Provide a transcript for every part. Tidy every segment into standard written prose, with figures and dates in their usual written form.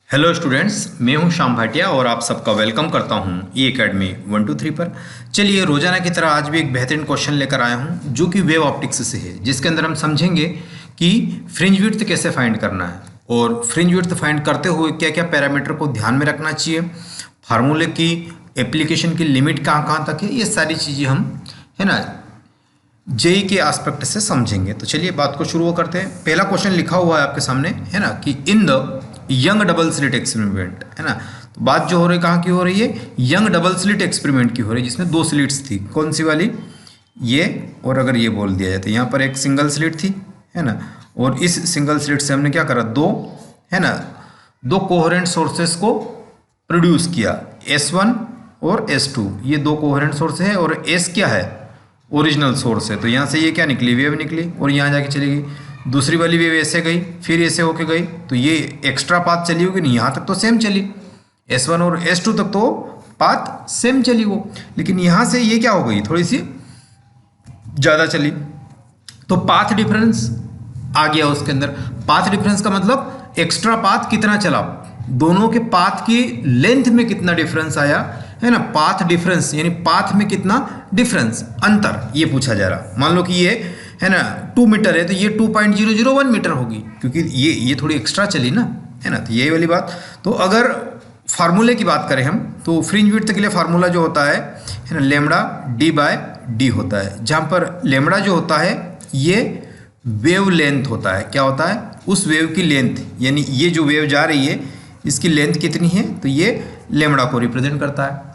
Hello students, मैं हूं श्याम भाटिया और आप सबका वेलकम करता हूं ई एकेडमी 123 पर। चलिए, रोजाना की तरह आज भी एक बेहतरीन क्वेश्चन लेकर आया हूं जो कि वेव ऑप्टिक्स से है, जिसके अंदर हम समझेंगे कि फ्रिंज विड्थ कैसे फाइंड करना है और फ्रिंज विड्थ फाइंड करते हुए क्या क्या पैरामीटर को ध्यान में रखना चाहिए, फार्मूले की एप्लीकेशन की लिमिट कहाँ कहाँ तक है, ये सारी चीज़ें हम है ना जेई के एस्पेक्ट से समझेंगे। तो चलिए बात को शुरू करते हैं। पहला क्वेश्चन लिखा हुआ है आपके सामने, है ना, कि in the young double slit experiment, है ना। तो बात जो हो रही कहाँ की हो रही है, यंग डबल स्लिट एक्सपेरिमेंट की हो रही है, जिसमें दो स्लिट्स थी। कौन सी वाली, ये, और अगर ये बोल दिया जाए तो यहाँ पर एक सिंगल स्लिट थी, है ना, और इस सिंगल स्लिट से हमने क्या करा, दो, है ना, दो कोहेरेंट सोर्सेस को प्रोड्यूस किया, S1 और S2। ये दो कोहेरेंट सोर्स है और S क्या है, ओरिजिनल सोर्स है। तो यहाँ से ये क्या निकली, वेव निकली, और यहाँ जाके चली गई। दूसरी वाली वेव ऐसे गई, फिर ऐसे होके गई, तो ये एक्स्ट्रा पाथ चली होगी नहीं, यहाँ तक तो सेम चली, S1 और S2 तक तो पाथ सेम चली वो, लेकिन यहाँ से ये क्या हो गई, थोड़ी सी ज़्यादा चली, तो पाथ डिफरेंस आ गया उसके अंदर। पाथ डिफरेंस का मतलब एक्स्ट्रा पाथ कितना चला, दोनों के पाथ की लेंथ में कितना डिफरेंस आया, है ना। पाथ डिफरेंस यानी पाथ में कितना डिफरेंस, अंतर, ये पूछा जा रहा। मान लो कि ये है ना 2 मीटर है, तो ये 2.001 मीटर होगी, क्योंकि ये थोड़ी एक्स्ट्रा चली ना, है ना। तो यही वाली बात। तो अगर फार्मूले की बात करें हम, तो फ्रिंज विड्थ के लिए फार्मूला जो होता है ना, लेमड़ा d/d होता है, जहाँ पर लेमड़ा जो होता है ये वेव लेंथ होता है। क्या होता है, उस वेव की लेंथ, यानी ये जो वेव जा रही है इसकी लेंथ कितनी है, तो ये लेमड़ा को रिप्रेजेंट करता है।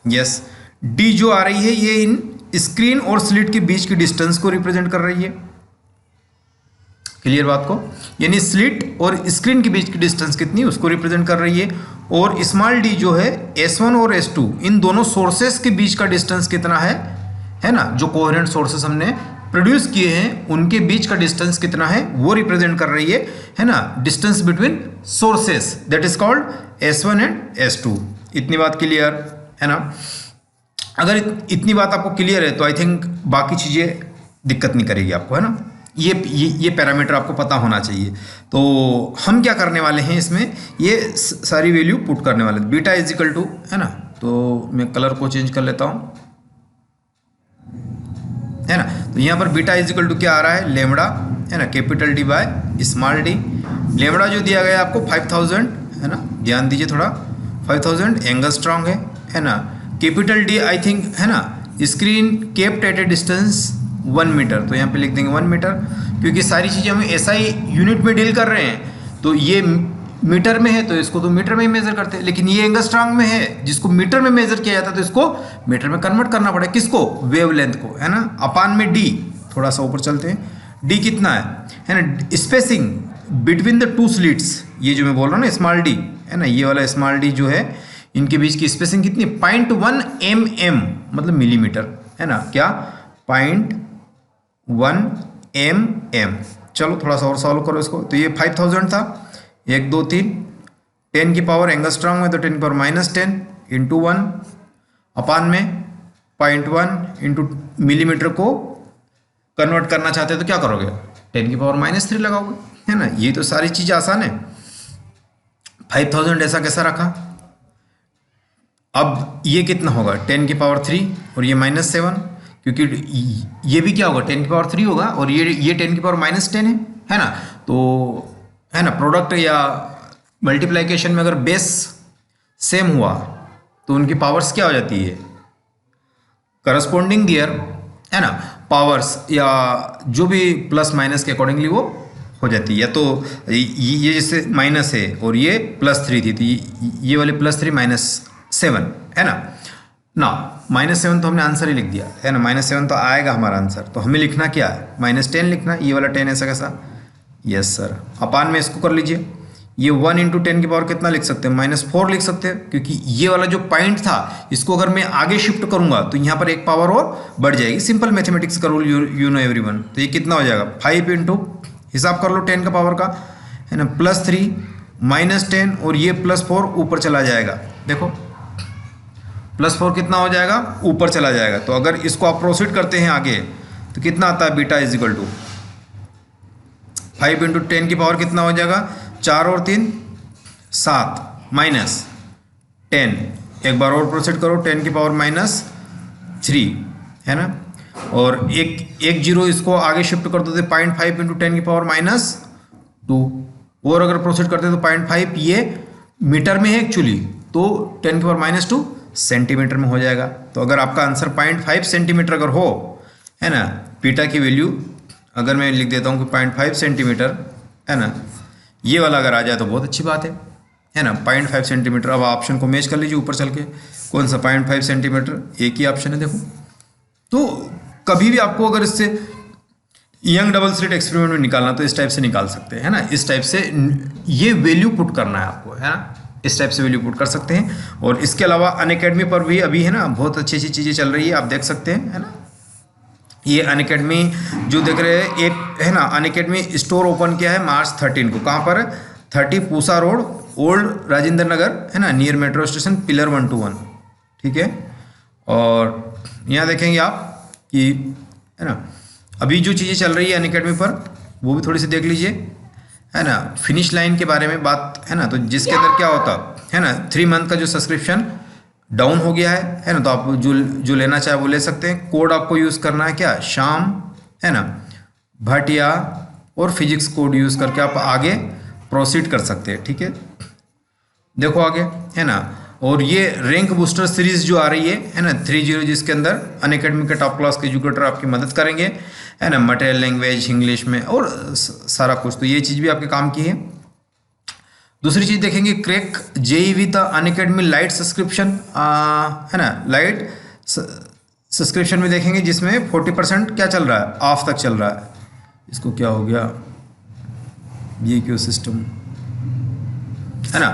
यस, डी जो आ रही है ये इन स्क्रीन और स्लिट के बीच की डिस्टेंस को रिप्रेजेंट कर रही है। क्लियर बात को, यानी स्लिट और स्क्रीन के बीच की डिस्टेंस कितनी, उसको रिप्रेजेंट कर रही है। और स्मॉल डी जो है S1 और S2, इन दोनों सोर्सेस के बीच का डिस्टेंस कितना है ना, जो कोहेरेंट सोर्सेस हमने प्रोड्यूस किए हैं उनके बीच का डिस्टेंस कितना है, वो रिप्रेजेंट कर रही है ना, distance between sources, that is called S1 and S2। इतनी बात क्लियर है ना। अगर इतनी बात आपको क्लियर है तो आई थिंक बाकी चीज़ें दिक्कत नहीं करेगी आपको, है ना। ये पैरामीटर आपको पता होना चाहिए। तो हम क्या करने वाले हैं इसमें, ये सारी वैल्यू पुट करने वाले, बीटा इज इक्वल टू, है ना। तो मैं कलर को चेंज कर लेता हूँ, है ना। तो यहाँ पर बीटा इज इक्वल टू क्या आ रहा है, लेमड़ा, है ना, capital D by small D. Lambda जो दिया गया आपको 5000, है ना, ध्यान दीजिए थोड़ा, 5000 एंगस्ट्रॉन्ग है ना। कैपिटल D आई थिंक, है ना, screen kept at a distance 1 metre, तो यहाँ पे लिख देंगे 1 मीटर, क्योंकि सारी चीज़ें हम SI यूनिट में डील कर रहे हैं। तो ये मीटर में है तो इसको तो मीटर में ही मेजर करते हैं, लेकिन ये एंगस्ट्रॉन्ग में है जिसको मीटर में मेजर किया जाता है, तो इसको मीटर में कन्वर्ट करना पड़ेगा, किसको, वेवलेंथ को, है ना। अपान में D, थोड़ा सा ऊपर चलते हैं, D कितना है ना, spacing between the two slits, ये जो मैं बोल रहा हूँ ना स्मॉल d, है ना, ये वाला स्मॉल d जो है, इनके बीच की स्पेसिंग कितनी, 0.1 mm, मतलब मिलीमीटर, है ना, क्या, 0.1 mm। चलो थोड़ा सा और सॉल्व करो इसको। तो ये 5000 था, 1 2 3, 10 की पावर एंगस्ट्रॉन्ग में तो 10 की पावर -10 इंटू 1 अपान में 0.1 इंटू मिलीमीटर को कन्वर्ट करना चाहते हैं तो क्या करोगे, 10 की पावर -3 लगाओगे, है ना। ये तो सारी चीज़ आसान है। 5000 ऐसा कैसा रखा, अब ये कितना होगा, 10 की पावर 3 और ये -7, क्योंकि ये भी क्या होगा, 10 की पावर 3 होगा, और ये 10 की पावर -10 है ना। तो है ना, प्रोडक्ट या मल्टीप्लिकेशन में अगर बेस सेम हुआ तो उनकी पावर्स क्या हो जाती है, करस्पॉन्डिंग ईयर, है ना, पावर्स या जो भी प्लस माइनस के अकॉर्डिंगली वो हो जाती है। या तो ये जैसे माइनस है और ये +3 थी, तो ये वाले +3 -7, है ना। -7 तो हमने आंसर ही लिख दिया, है ना, -7 तो आएगा हमारा आंसर। तो हमें लिखना क्या है, -10 लिखना, ये वाला 10 ऐसा कैसा, यस सर। अपान में इसको कर लीजिए, ये 1 इंटू 10 की पावर कितना लिख सकते हैं, -4 लिख सकते हैं, क्योंकि ये वाला जो पॉइंट था इसको अगर मैं आगे शिफ्ट करूंगा तो यहाँ पर एक पावर और बढ़ जाएगी। सिंपल मैथमेटिक्स का रूल, यू नो एवरीवन। तो ये कितना हो जाएगा, 5 इंटू, हिसाब कर लो 10 का पावर का, है ना, +3 -10 और ये +4 ऊपर चला जाएगा। देखो +4 कितना हो जाएगा, ऊपर चला जाएगा। तो अगर इसको आप प्रोसीड करते हैं आगे तो कितना आता है, beta is equal to 5 into 10 की पावर कितना हो जाएगा, 4 और 3 7 माइनस 10, एक बार और प्रोसीड करो, 10 की पावर -3 है ना, और एक जीरो इसको आगे शिफ्ट कर दो तो 0.5 इंटू 10 की पावर -2, और अगर प्रोसीड करते तो 0.5 ये मीटर में है एक्चुअली, तो 10 की पावर -2 सेंटीमीटर में हो जाएगा। तो अगर आपका आंसर 0.5 सेंटीमीटर अगर हो, है ना, बीटा की वैल्यू अगर मैं लिख देता हूँ कि 0.5 सेंटीमीटर, है ना, ये वाला अगर आ जाए तो बहुत अच्छी बात है ना, 0.5 सेंटीमीटर। अब ऑप्शन को मैच कर लीजिए ऊपर चल के, कौन सा 0.5 सेंटीमीटर, एक ही ऑप्शन है देखो। तो कभी भी आपको अगर इससे यंग डबल स्लिट एक्सपेरिमेंट में निकालना तो इस टाइप से निकाल सकते हैं, है ना, इस टाइप से ये वैल्यू पुट करना है आपको, है ना, इस टाइप से वैल्यू पुट कर सकते हैं। और इसके अलावा अनअकैडमी पर भी अभी, है ना, बहुत अच्छी अच्छी चीज़ें चल रही है, आप देख सकते हैं, है ना। ये अनअकैडमी जो देख रहे हैं, एक है ना अनअकैडमी स्टोर ओपन किया है मार्च 13 को, कहाँ पर, 30 पूसा रोड, ओल्ड राजेंद्र नगर, है ना, नियर मेट्रो स्टेशन, पिलर 121, ठीक है। और यहाँ देखेंगे आप कि, है ना, अभी जो चीज़ें चल रही है अनअकैडमी पर वो भी थोड़ी सी देख लीजिए, है ना। फिनिश लाइन के बारे में बात, है ना, तो जिसके अंदर क्या होता है ना, 3 मंथ का जो सब्सक्रिप्शन डाउन हो गया है ना, तो आप जो लेना चाहे वो ले सकते हैं। कोड आपको यूज़ करना है क्या, श्याम, है ना, भाटिया और फिजिक्स कोड यूज़ करके आप आगे प्रोसीड कर सकते हैं, ठीक है। देखो आगे, है ना, और ये रैंक बूस्टर सीरीज जो आ रही है ना, 30, जिसके अंदर अनअकैडमी के टॉप क्लास के एजुकेटर आपकी मदद करेंगे, है ना, मटेरियल लैंग्वेज इंग्लिश में और सारा कुछ, तो ये चीज़ भी आपके काम की है। दूसरी चीज़ देखेंगे, crack JEE with Unacademy Lite subscription, है ना, लाइट सब्सक्रिप्शन में देखेंगे जिसमें 40% क्या चल रहा है, ऑफ तक चल रहा है। इसको क्या हो गया, ये क्यों सिस्टम, है ना,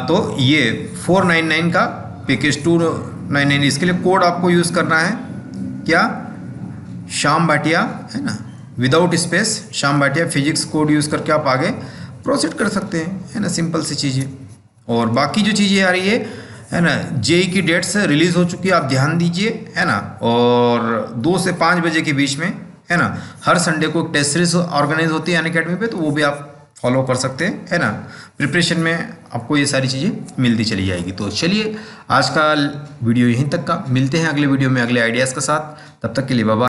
तो ये 499 का पैकेज 299, इसके लिए कोड आपको यूज़ करना है क्या, श्याम भाटिया, है ना, without space Shyam Bhatia, physics code use करके आप आगे प्रोसीड कर सकते हैं, है ना, सिंपल सी चीज़ें। और बाकी जो चीज़ें आ रही है ना, जेई की डेट्स रिलीज़ हो चुकी है, आप ध्यान दीजिए, है ना, और 2 से 5 बजे के बीच में, है ना, हर संडे को एक टेस्ट सीरीज ऑर्गेनाइज होती है अनअकैडमी पे, तो वो भी आप फॉलो कर सकते हैं, है ना। प्रिपरेशन में आपको ये सारी चीज़ें मिलती चली जाएगी। तो चलिए आज का वीडियो यहीं तक का, मिलते हैं अगले वीडियो में अगले आइडियाज़ के साथ, तब तक के लिए बाय बाय।